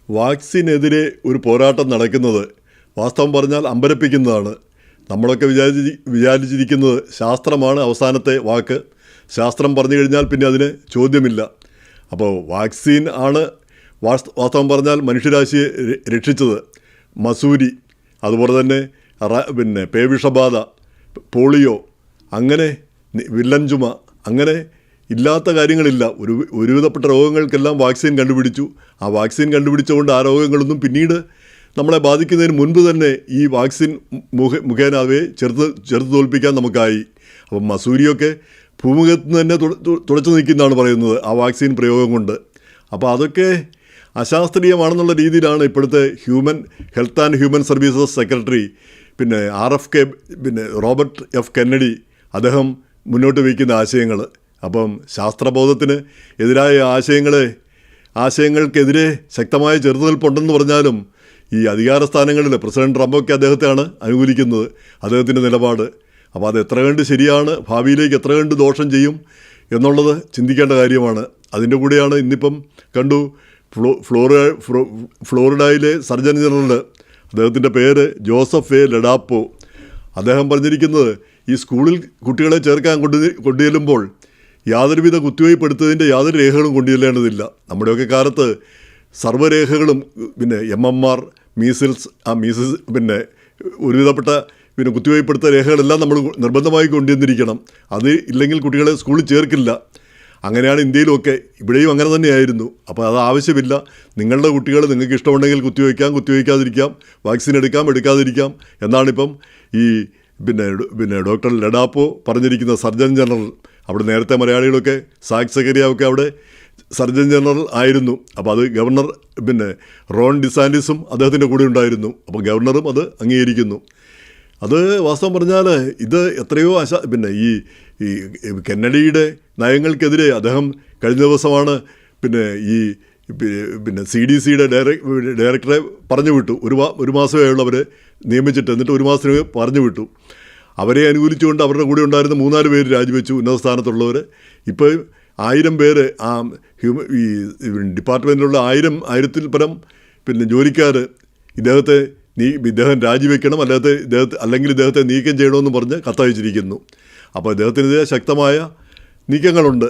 വാക്സിനെതിരെ ഒരു പോരാട്ടം നടക്കുന്നത് വാസ്തവം പറഞ്ഞാൽ അമ്പരപ്പിക്കുന്നതാണ്. നമ്മളൊക്കെ വിചാരിച്ചിരിക്കുന്നത് ശാസ്ത്രമാണ് അവസാനത്തെ വാക്ക്. ശാസ്ത്രം പറഞ്ഞു കഴിഞ്ഞാൽ പിന്നെ അതിന് ചോദ്യമില്ല. അപ്പോൾ വാക്സിൻ ആണ് വാസ്തവം പറഞ്ഞാൽ മനുഷ്യരാശിയെ രക്ഷിച്ചത്. മസൂരി, അതുപോലെ തന്നെ പേവിഷബാധ, പോളിയോ, അങ്ങനെ വില്ലൻ ചുമ, അങ്ങനെ ഇല്ലാത്ത കാര്യങ്ങളില്ല. ഒരുവിധപ്പെട്ട രോഗങ്ങൾക്കെല്ലാം വാക്സിൻ കണ്ടുപിടിച്ചു. ആ വാക്സിൻ കണ്ടുപിടിച്ചുകൊണ്ട് ആ രോഗങ്ങളൊന്നും പിന്നീട് നമ്മളെ ബാധിക്കുന്നതിന് മുൻപ് തന്നെ ഈ വാക്സിൻ മുഖേന അവയെ ചെറുത്ത് തോൽപ്പിക്കാൻ നമുക്കായി. അപ്പം മസൂരിയൊക്കെ ഭൂമുഖത്ത് നിന്ന് തന്നെ തുടച്ചു നീക്കുന്നതാണ് പറയുന്നത് ആ വാക്സിൻ പ്രയോഗം കൊണ്ട്. അപ്പോൾ അതൊക്കെ അശാസ്ത്രീയമാണെന്നുള്ള രീതിയിലാണ് ഇപ്പോഴത്തെ health and human services secretary RFK Robert F Kennedy അദ്ദേഹം മുന്നോട്ട് വയ്ക്കുന്ന ആശയങ്ങൾ. അപ്പം ശാസ്ത്രബോധത്തിന് എതിരായ ആശയങ്ങൾക്കെതിരെ ശക്തമായ ചെറുത്തുനിൽപ്പുണ്ടെന്ന് പറഞ്ഞാലും ഈ അധികാര സ്ഥാനങ്ങളിൽ പ്രസിഡന്റ് ട്രംപൊക്കെ അദ്ദേഹത്തെയാണ് അനുകൂലിക്കുന്നത്, അദ്ദേഹത്തിൻ്റെ നിലപാട്. അപ്പോൾ അത് എത്ര കണ്ട് ശരിയാണ്, ഭാവിയിലേക്ക് എത്ര കണ്ട് ദോഷം ചെയ്യും എന്നുള്ളത് ചിന്തിക്കേണ്ട കാര്യമാണ്. അതിൻ്റെ കൂടെയാണ് ഇന്നിപ്പം കണ്ടു ഫ്ലോറിഡയിലെ സർജൻ ജനറൽ, അദ്ദേഹത്തിൻ്റെ പേര് ജോസഫ് എ ലഡാപ്പോ, അദ്ദേഹം പറഞ്ഞിരിക്കുന്നത് ഈ സ്കൂളിൽ കുട്ടികളെ ചേർക്കാൻ കൊണ്ടുചെല്ലുമ്പോൾ യാതൊരുവിധ കുത്തിവയ്പ്പെടുത്തതിൻ്റെ യാതൊരു രേഖകളും കൊണ്ടുചെല്ലേണ്ടതില്ല. നമ്മുടെയൊക്കെ കാലത്ത് സർവ്വരേഖകളും MMR, മീസിൽസ്, ഒരുവിധപ്പെട്ട കുത്തിവയ്പ്പെടുത്ത രേഖകളെല്ലാം നമ്മൾ നിർബന്ധമായി കൊണ്ടുവന്നിരിക്കണം. അത് ഇല്ലെങ്കിൽ കുട്ടികളെ സ്കൂളിൽ ചേർക്കില്ല. അങ്ങനെയാണ് ഇന്ത്യയിലുമൊക്കെ, ഇവിടെയും അങ്ങനെ തന്നെയായിരുന്നു. അപ്പോൾ അത് ആവശ്യമില്ല. നിങ്ങളുടെ കുട്ടികൾ നിങ്ങൾക്ക് ഇഷ്ടമുണ്ടെങ്കിൽ കുത്തിവയ്ക്കാം, കുത്തിവയ്ക്കാതിരിക്കാം, വാക്സിൻ എടുക്കാതിരിക്കാം എന്നാണിപ്പം ഈ ഡോക്ടർ ലഡാപ്പോ പറഞ്ഞിരിക്കുന്ന സർജൻ ജനറൽ. അവിടെ നേരത്തെ മലയാളികളൊക്കെ സാക് സെക്രട്ടറിയൊക്കെ അവിടെ സർജൻ ജനറൽ ആയിരുന്നു. അപ്പോൾ അത് ഗവർണർ റോൺ ഡിസാൻറ്റിസും അദ്ദേഹത്തിൻ്റെ കൂടെ ഉണ്ടായിരുന്നു. അപ്പോൾ ഗവർണറും അത് അംഗീകരിക്കുന്നു. അത് വാസ്തവം പറഞ്ഞാൽ ഇത് എത്രയോ ഈ കെന്നഡിയുടെ നയങ്ങൾക്കെതിരെ അദ്ദേഹം കഴിഞ്ഞ ദിവസമാണ് ഈ CDCയുടെ ഡയറക്ടറെ പറഞ്ഞു വിട്ടു. ഒരു മാസമേ ഉള്ളവരെ നിയമിച്ചിട്ട്, എന്നിട്ട് ഒരു മാസത്തിന് പറഞ്ഞു വിട്ടു. അവരെ അനുകൂലിച്ചുകൊണ്ട് അവരുടെ കൂടെ ഉണ്ടായിരുന്ന 3-4 പേര് രാജിവെച്ചു, ഉന്നത സ്ഥാനത്തുള്ളവർ. ഇപ്പോൾ 1000 പേര് ഈ ഡിപ്പാർട്ട്മെൻറ്റിലുള്ള 1000-ൽ പരം ജോലിക്കാർ ഇദ്ദേഹം രാജിവെക്കണം, അല്ലെങ്കിൽ ഇദ്ദേഹത്തെ നീക്കം ചെയ്യണമെന്ന് പറഞ്ഞ് കത്തയച്ചിരിക്കുന്നു. അപ്പോൾ ഇദ്ദേഹത്തിനെതിരെ ശക്തമായ നീക്കങ്ങളുണ്ട്.